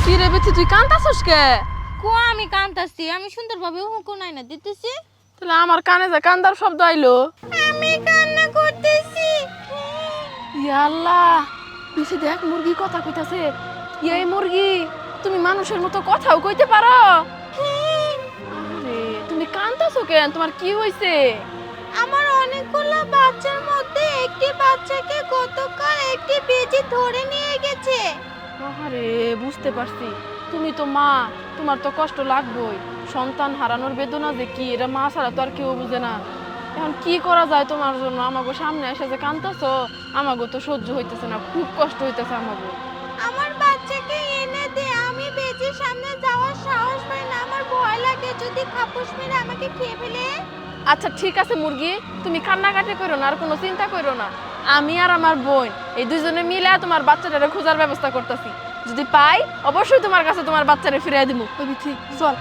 কি রে বিথি, তুই কান্তাছস কে? কো আমি কান্তাছি, আমি সুন্দরভাবে হুঁকো নাই না দিতেছি। তাহলে আমার কানে যে কান্দার শব্দ আইলো। আমি কান্না করতেছি। ইয়া আল্লাহ, পিছে দেখ মুরগি কথা কইতাছে। এই মুরগি, তুমি মানুষের মতো কথাও কইতে পারো? আরে তুমি কান্তাছো কেন? তোমার কি হইছে? আমার অনেকগুলো বাচ্চার মধ্যে একটি বাচ্চাকে গতকাল একটি বেজি ধরে নিয়ে গেছে। আরে বুঝতে পারছি, তুমি তো মা, তোমার তো কষ্ট লাগবেই। সন্তান হারানোর বেদনা যে কি, এটা মা ছাড়া তো আর কেউ বুঝে না। এখন কি করা যায় তোমার জন্য? আমাগো সামনে এসে যে কান্তাছো, আমাগো তো সহ্য হইতেছে না, খুব কষ্ট হইতেছে আমাগো। আমার বাচ্চাকে এনে দে, আমি বেজির সামনে যাওয়ার সাহস পাই না, আমার ভয় লাগে যদি খাপুস মেরে আমাকে খেয়ে ফেলে। আচ্ছা ঠিক আছে মুরগি, তুমি কান্নাকাটি করো না, আর কোনো চিন্তা করো না। আমি আর আমার বোন এই দুজনে মিলে তোমার বাচ্চাটারে খোঁজার ব্যবস্থা করতেছি। যদি পাই অবশ্যই তোমার কাছে তোমার বাচ্চারে ফিরিয়ে দিব। চল।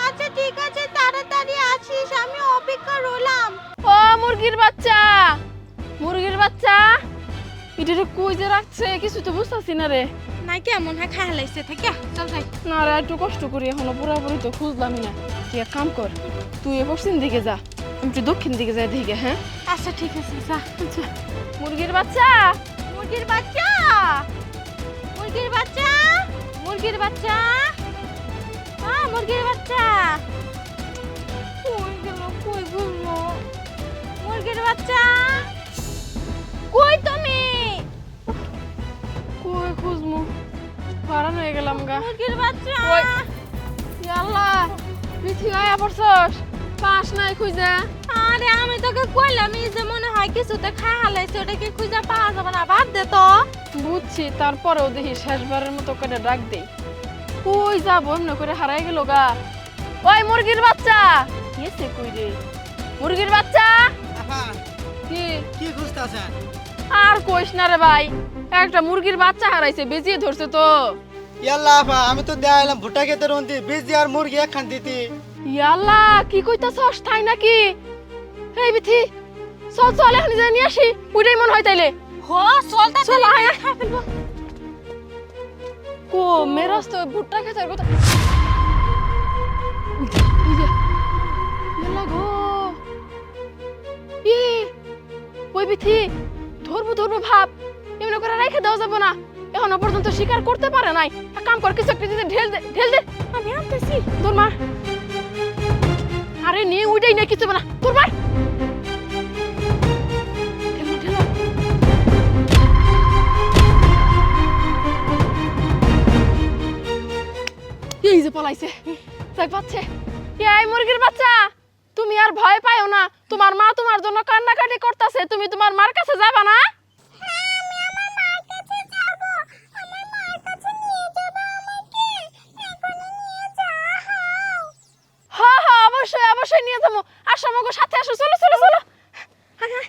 আচ্ছা ঠিক আছে, তাড়াতাড়ি আসিস, আমি অপেক্ষা রইলাম। ও মুরগির বাচ্চা, মুরগির বাচ্চা, এটারে কই যে রাখছে কিছু তো বুঝতেছি না রে। নাই কেমন হয় খায় লাইছে থাকে, চল যাই। না রে, একটু কষ্ট করি, এখনো পুরোপুরি তো খুঁজলামই না। তুই এক কাম কর, তুই পশ্চিম দিকে যা, আমি একটু দক্ষিণ দিকে যাই দিকে। হ্যাঁ আচ্ছা ঠিক আছে, যা। আচ্ছা। মুরগির বাচ্চা, মুরগির বাচ্চা, মুরগির বাচ্চা, মুরগির বাচ্চা, মুরগির বাচ্চা কই গেল, কই ঘুরলো? মুরগির বাচ্চা কই তুমি? কই খুঁজমু, হারান হয়ে গেলাম গা। মুরগির বাচ্চা কই? ইয়া আল্লাহ, বিথি আয়া পড়ছস, পাস নাই খুঁজে। আরে আমি তোকে কইলাম, এই যে মনে হয় কিছুতে খায় হালাইছে, ওটাকে খুঁজে পাওয়া যাবে না, বাদ দে তো। বুঝছি, তারপরেও দেখি শেষবারের মতো করে ডাক দেই। কই যাবো, এমনি করে হারাই গেল গা। ওই মুরগির বাচ্চা, এসে কই রে? মুরগির বাচ্চা, আপা কি কি খুঁজতেছেন? আর কইস না রে ভাই, একটা মুরগির বাচ্চা হারাইছে, বেজিয়ে ধরছে তো। ইয়াল্লা আপা, আমি তো দেখাইলাম ভুট্টা খেতে রন্তি বেজি আর মুরগি একখান দিতি। ইয়াল্লা, কি কইতাছস তাই নাকি? এই বিথি, চল চল এখন যাই নিয়ে আসি, ওইটাই মনে হয় তাইলে। হো চল তা চল আয় আয়। কো মেরাস তো ভুট্টা খেতার কথা। এই যে, ইয়াল্লা গো, ই ওই বিথি, ধরবো ধরবো ভাব, এমনি করে রেখে দেওয়া যাবে না, এখনো পর্যন্ত শিকার করতে পারে নাই। এক কাম কর, কিছু একটা দিতে ঢেল দে, ঢেল দে। আমি আনতেছি, তোর মার। আরে নে, ওইটাই না, কিছু না, তোর মার। ঢেলো, ঢেলো। এই যে পলাইছে, দেখ পাচ্ছে। এই মুরগির বাচ্চা, তুমি আর ভয় পাইও না, তোমার মা তোমার জন্য কান্নাকাটি করতেছে, তুমি তোমার মার কাছে যাবা না? হ্যাঁ হ্যাঁ, অবশ্যই অবশ্যই নিয়ে যাবো। আসো আমাকে সাথে আসো, চলো চলো চলো। হায়, হায়।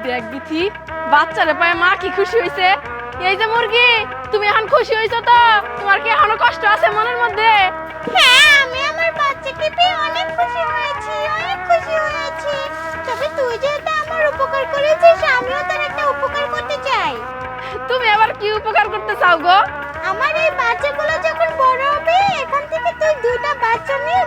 দেখ বিথি, বাচ্চারে পায়ে মা কি খুশি হইছে। এই যে মুরগি, তুমি এখন খুশি হইছো তো? তোমার কি এখনো কষ্ট আছে মনের মধ্যে? হ্যাঁ, আমি আমার বাচ্চাকে পেয়ে অনেক খুশি হয়েছি, অনেক খুশি হয়েছি। তবে তুই যেহেতু আমার উপকার করেছিস, আমিও তোর একটা উপকার করতে চাই। তুমি আবার কি উপকার করতে চাও গো? আমার এই বাচ্চাগুলো যখন বড় হবে, এখান থেকে তুই দুইটা বাচ্চা নিয়ে